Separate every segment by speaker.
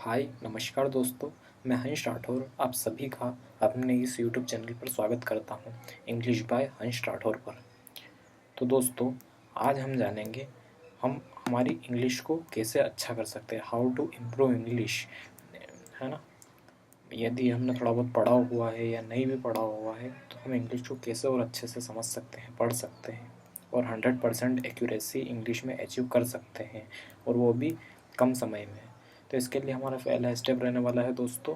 Speaker 1: हाय नमस्कार दोस्तों, मैं हंस राठौर आप सभी का अपने इस यूट्यूब चैनल पर स्वागत करता हूं, इंग्लिश बाय हंस राठौर पर। तो दोस्तों, आज हम जानेंगे हम हमारी इंग्लिश को कैसे अच्छा कर सकते हैं, हाउ टू इम्प्रूव इंग्लिश, है ना। यदि हमने थोड़ा बहुत पढ़ा हुआ है या नहीं भी पढ़ा हुआ है तो हम इंग्लिश को कैसे और अच्छे से समझ सकते हैं, पढ़ सकते हैं और 100% एक्यूरेसी इंग्लिश में अचीव कर सकते हैं, और वो भी कम समय में। तो इसके लिए हमारा पहला स्टेप रहने वाला है दोस्तों,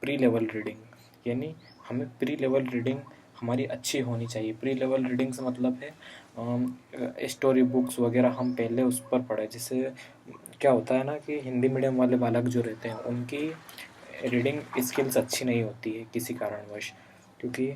Speaker 1: प्री लेवल रीडिंग। यानी हमें प्री लेवल रीडिंग हमारी अच्छी होनी चाहिए। प्री लेवल रीडिंग से मतलब है स्टोरी बुक्स वगैरह हम पहले उस पर पढ़े। जिससे क्या होता है ना कि हिंदी मीडियम वाले बालक जो रहते हैं उनकी रीडिंग स्किल्स अच्छी नहीं होती है किसी कारणवश, क्योंकि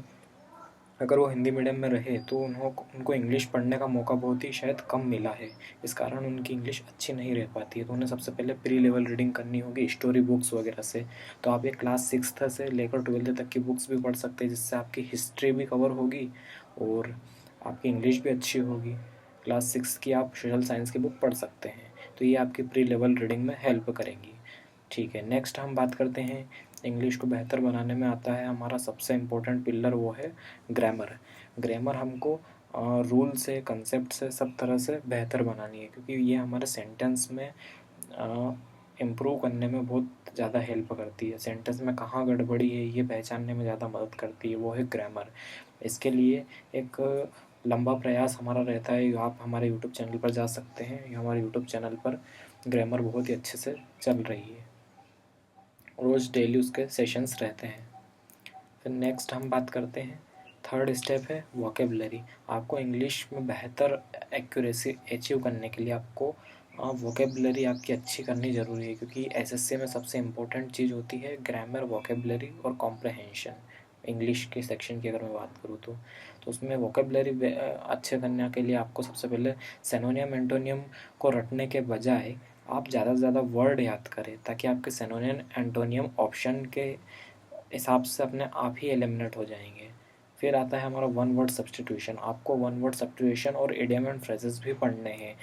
Speaker 1: अगर वो हिंदी मीडियम में रहे तो उनको इंग्लिश पढ़ने का मौका बहुत ही शायद कम मिला है। इस कारण उनकी इंग्लिश अच्छी नहीं रह पाती है। तो उन्हें सबसे पहले प्री लेवल रीडिंग करनी होगी स्टोरी बुक्स वगैरह से। तो आप ये क्लास 6th से लेकर 12th तक की बुक्स भी पढ़ सकते हैं, जिससे आपकी हिस्ट्री भी कवर होगी और आपकी इंग्लिश भी अच्छी होगी। क्लास 6 की आप सोशल साइंस की बुक पढ़ सकते हैं, तो ये आपकी प्री लेवल रीडिंग में हेल्प करेंगी। ठीक है, नेक्स्ट हम बात करते हैं इंग्लिश को बेहतर बनाने में आता है हमारा सबसे इम्पोर्टेंट पिलर, वो है ग्रामर। ग्रामर हमको रूल से, कंसेप्ट से, सब तरह से बेहतर बनानी है, क्योंकि ये हमारे सेंटेंस में इम्प्रूव करने में बहुत ज़्यादा हेल्प करती है। सेंटेंस में कहाँ गड़बड़ी है ये पहचानने में ज़्यादा मदद करती है, वो है ग्रामर। इसके लिए एक लंबा प्रयास हमारा रहता है। आप हमारे यूट्यूब चैनल पर जा सकते हैं, हमारे यूट्यूब चैनल पर ग्रामर बहुत ही अच्छे से चल रही है, रोज़ डेली उसके सेशंस रहते हैं। फिर नेक्स्ट हम बात करते हैं, थर्ड स्टेप है वोकेबलरी। आपको इंग्लिश में बेहतर एक्यूरेसी अचीव करने के लिए आपको वोकेबलरी आपकी अच्छी करनी ज़रूरी है, क्योंकि एसएससी में सबसे इम्पोर्टेंट चीज़ होती है ग्रामर, वोकेबलरी और कॉम्प्रहेंशन। इंग्लिश के सेक्शन की अगर मैं बात करूँ तो उसमें वोकेबलरी अच्छे करने के लिए आपको सबसे पहले सिनोनियम एंटोनियम को रटने के बजाय आप ज़्यादा से ज़्यादा वर्ड याद करें, ताकि आपके सिनोनियम एंटोनियम ऑप्शन के हिसाब से अपने आप ही एलिमिनेट हो जाएंगे। फिर आता है हमारा वन वर्ड सब्स्टिट्यूशन। आपको वन वर्ड सब्स्टिट्यूशन और इडियम एंड फ्रेजेस भी पढ़ने हैं।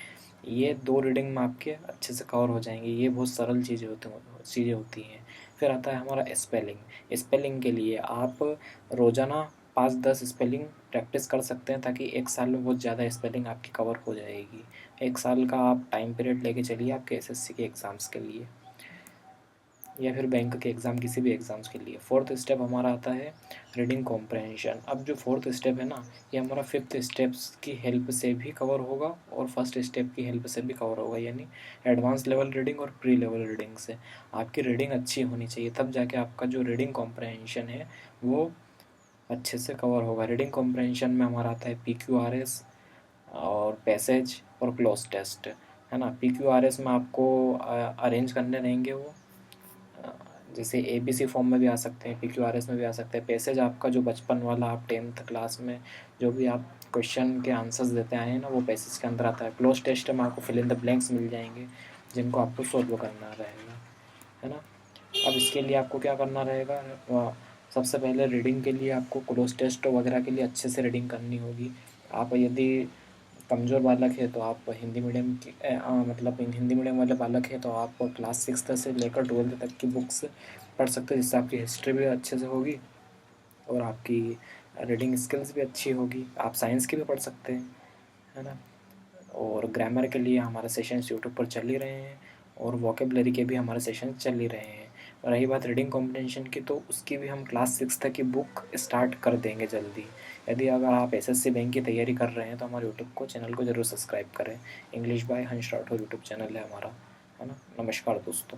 Speaker 1: ये दो रीडिंग में आपके अच्छे से कवर हो जाएंगे। ये बहुत सरल चीज़ें होती हैं। फिर आता है हमारा स्पेलिंग। स्पेलिंग के लिए आप रोज़ाना 5-10 स्पेलिंग प्रैक्टिस कर सकते हैं, ताकि एक साल में बहुत ज़्यादा स्पेलिंग आपकी कवर हो जाएगी। एक साल का आप टाइम पीरियड लेके चलिए आपके एसएससी के एग्ज़ाम्स के लिए, या फिर बैंक के एग्ज़ाम, किसी भी एग्ज़ाम्स के लिए। फोर्थ स्टेप हमारा आता है रीडिंग कॉम्प्रहेंशन। अब जो फोर्थ स्टेप है ना, ये हमारा फिफ्थ स्टेप्स की हेल्प से भी कवर होगा और फर्स्ट स्टेप की हेल्प से भी कवर होगा, यानी एडवांस लेवल रीडिंग और प्री लेवल रीडिंग से। आपकी रीडिंग अच्छी होनी चाहिए, तब जाके आपका जो रीडिंग कॉम्प्रहेंशन है वो अच्छे से कवर होगा। रीडिंग कॉम्प्रहेंशन में हमारा आता है PQRS और पैसेज और क्लोज टेस्ट, है ना। PQRS में आपको अरेंज करने रहेंगे वो, जैसे ABC फॉर्म में भी आ सकते हैं, PQRS में भी आ सकते हैं। पैसेज आपका जो बचपन वाला आप 10th क्लास में जो भी आप क्वेश्चन के आंसर्स देते आए हैं ना, वो पैसेज के अंदर आता है। क्लोज टेस्ट में आपको फिल इन द ब्लैंक्स मिल जाएंगे, जिनको आपको सॉल्व करना रहेगा, है ना। अब इसके लिए आपको क्या करना रहेगा, सबसे पहले रीडिंग के लिए आपको क्लोज टेस्ट वगैरह के लिए अच्छे से रीडिंग करनी होगी। आप यदि कमज़ोर बालक है तो आप हिंदी मीडियम की मतलब हिंदी मीडियम वाले बालक है तो आप क्लास 6th से लेकर 12th तक की बुक्स पढ़ सकते हैं, जिससे आपकी हिस्ट्री भी अच्छे से होगी और आपकी रीडिंग स्किल्स भी अच्छी होगी। आप साइंस की भी पढ़ सकते हैं, है ना। और ग्रामर के लिए हमारे सेशंस यूट्यूब पर चल ही रहे हैं, और वोकेबलरी के भी हमारे सेशन चल ही रहे हैं। रही बात रीडिंग कॉम्प्रहेंशन की, तो उसकी भी हम क्लास 6 तक की बुक स्टार्ट कर देंगे जल्दी। यदि अगर आप एसएससी बैंक की तैयारी कर रहे हैं तो हमारे यूट्यूब को चैनल को ज़रूर सब्सक्राइब करें। इंग्लिश बाय हंस राठौर यूट्यूब चैनल है हमारा, है ना। नमस्कार दोस्तों।